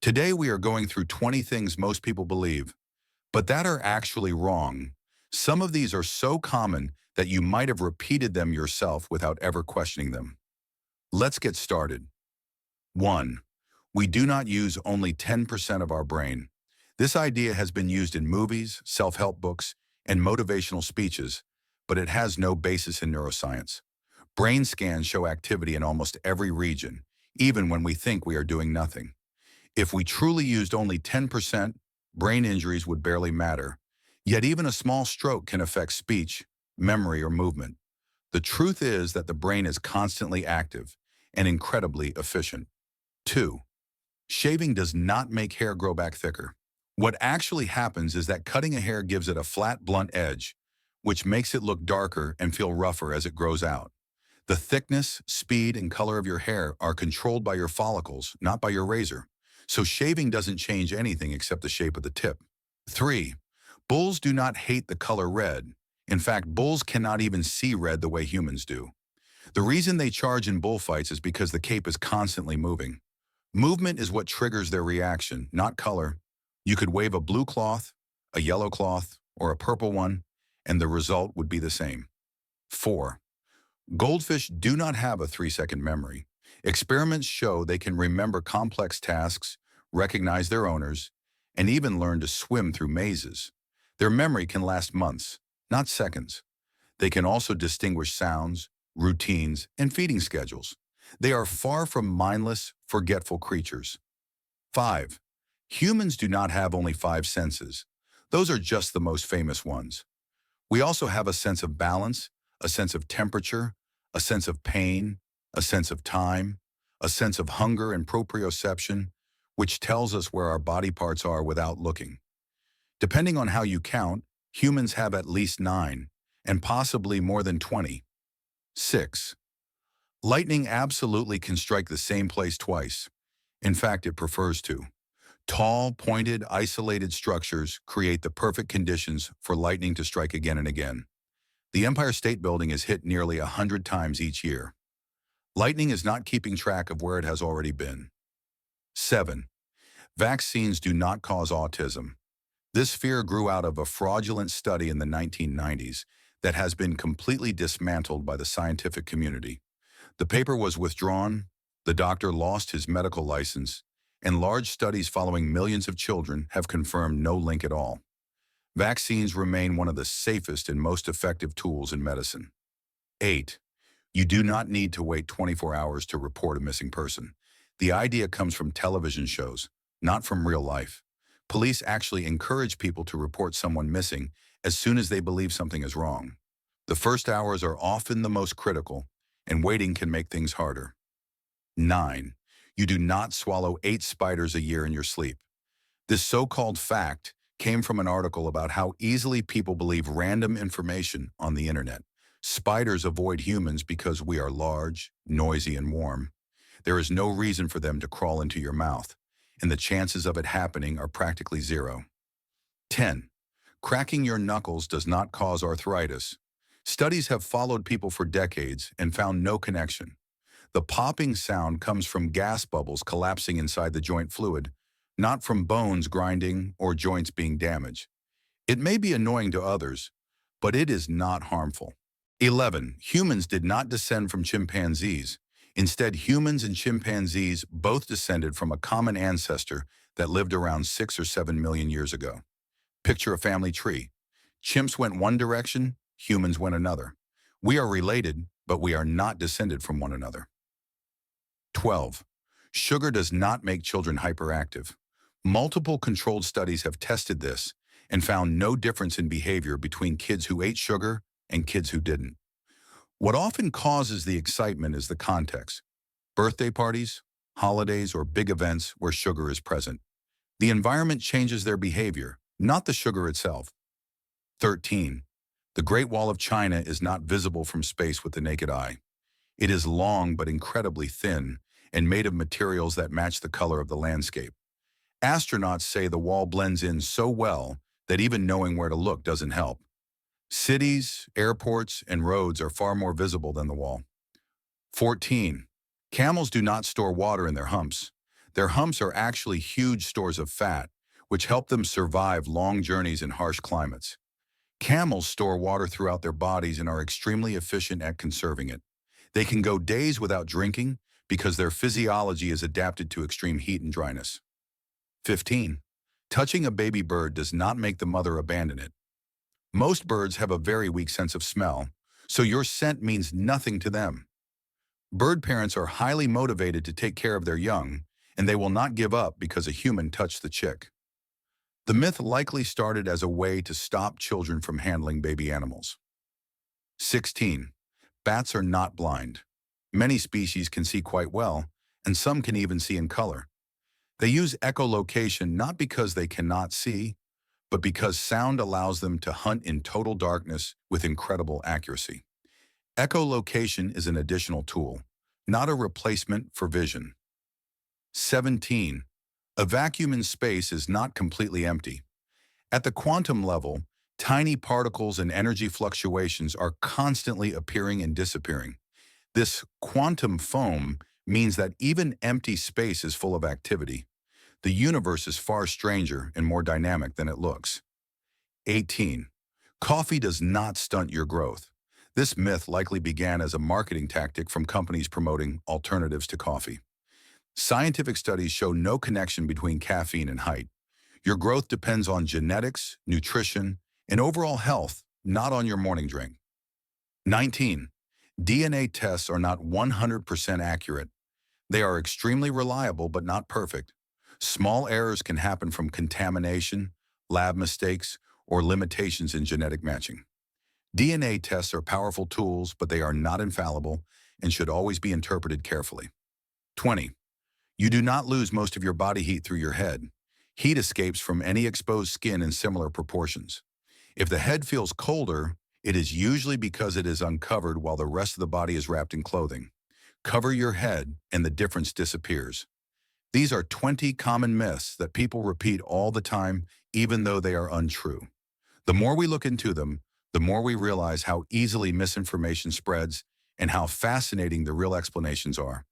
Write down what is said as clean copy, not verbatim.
Today we are going through 20 things most people believe, but that are actually wrong. Some of these are so common that you might have repeated them yourself without ever questioning them. Let's get started. 1. We do not use only 10% of our brain. This idea has been used in movies, self-help books, and motivational speeches, but it has no basis in neuroscience. Brain scans show activity in almost every region, even when we think we are doing nothing. If we truly used only 10%, brain injuries would barely matter. Yet even a small stroke can affect speech, memory, or movement. The truth is that the brain is constantly active and incredibly efficient. 2. Shaving does not make hair grow back thicker. What actually happens is that cutting a hair gives it a flat, blunt edge, which makes it look darker and feel rougher as it grows out. The thickness, speed, and color of your hair are controlled by your follicles, not by your razor. So shaving doesn't change anything except the shape of the tip. 3. Bulls do not hate the color red. In fact, bulls cannot even see red the way humans do. The reason they charge in bullfights is because the cape is constantly moving. Movement is what triggers their reaction, not color. You could wave a blue cloth, a yellow cloth, or a purple one, and the result would be the same. 4. Goldfish do not have a 3-second memory. Experiments show they can remember complex tasks, recognize their owners, and even learn to swim through mazes. Their memory can last months, not seconds. They can also distinguish sounds, routines, and feeding schedules. They are far from mindless, forgetful creatures. 5. Humans do not have only 5 senses. Those are just the most famous ones. We also have a sense of balance, a sense of temperature, a sense of pain, a sense of time, a sense of hunger and proprioception, which tells us where our body parts are without looking. Depending on how you count, humans have at least 9, and possibly more than 20. 6. Lightning absolutely can strike the same place twice. In fact, it prefers to. Tall, pointed, isolated structures create the perfect conditions for lightning to strike again and again. The Empire State Building is hit nearly 100 times each year. Lightning is not keeping track of where it has already been. 7. Vaccines do not cause autism. This fear grew out of a fraudulent study in the 1990s that has been completely dismantled by the scientific community. The paper was withdrawn, the doctor lost his medical license, and large studies following millions of children have confirmed no link at all. Vaccines remain one of the safest and most effective tools in medicine. 8. You do not need to wait 24 hours to report a missing person. The idea comes from television shows, not from real life. Police actually encourage people to report someone missing as soon as they believe something is wrong. The first hours are often the most critical, and waiting can make things harder. 9. You do not swallow 8 spiders a year in your sleep. This so-called fact came from an article about how easily people believe random information on the internet. Spiders avoid humans because we are large, noisy, and warm. There is no reason for them to crawl into your mouth, and the chances of it happening are practically zero. 10. Cracking your knuckles does not cause arthritis. Studies have followed people for decades and found no connection. The popping sound comes from gas bubbles collapsing inside the joint fluid, not from bones grinding or joints being damaged. It may be annoying to others, but it is not harmful. 11. Humans did not descend from chimpanzees. Instead, humans and chimpanzees both descended from a common ancestor that lived around 6 or 7 million years ago. Picture a family tree. Chimps went one direction, humans went another. We are related, but we are not descended from one another. 12. Sugar does not make children hyperactive. Multiple controlled studies have tested this and found no difference in behavior between kids who ate sugar and kids who didn't. What often causes the excitement is the context. Birthday parties, holidays, or big events where sugar is present. The environment changes their behavior, not the sugar itself. 13. The Great Wall of China is not visible from space with the naked eye. It is long but incredibly thin and made of materials that match the color of the landscape. Astronauts say the wall blends in so well that even knowing where to look doesn't help. Cities, airports, and roads are far more visible than the wall. 14. Camels do not store water in their humps. Their humps are actually huge stores of fat, which help them survive long journeys in harsh climates. Camels store water throughout their bodies and are extremely efficient at conserving it. They can go days without drinking because their physiology is adapted to extreme heat and dryness. 15. Touching a baby bird does not make the mother abandon it. Most birds have a very weak sense of smell, so your scent means nothing to them. Bird parents are highly motivated to take care of their young, and they will not give up because a human touched the chick. The myth likely started as a way to stop children from handling baby animals. 16. Bats are not blind. Many species can see quite well, and some can even see in color. They use echolocation not because they cannot see, but because sound allows them to hunt in total darkness with incredible accuracy. Echolocation is an additional tool, not a replacement for vision. 17. A vacuum in space is not completely empty. At the quantum level, tiny particles and energy fluctuations are constantly appearing and disappearing. This quantum foam means that even empty space is full of activity. The universe is far stranger and more dynamic than it looks. 18. Coffee does not stunt your growth. This myth likely began as a marketing tactic from companies promoting alternatives to coffee. Scientific studies show no connection between caffeine and height. Your growth depends on genetics, nutrition, and overall health, not on your morning drink. 19. DNA tests are not 100% accurate. They are extremely reliable but not perfect. Small errors can happen from contamination, lab mistakes, or limitations in genetic matching. DNA tests are powerful tools, but they are not infallible and should always be interpreted carefully. 20. You do not lose most of your body heat through your head. Heat escapes from any exposed skin in similar proportions. If the head feels colder, it is usually because it is uncovered while the rest of the body is wrapped in clothing. Cover your head and the difference disappears. These are 20 common myths that people repeat all the time, even though they are untrue. The more we look into them, the more we realize how easily misinformation spreads and how fascinating the real explanations are.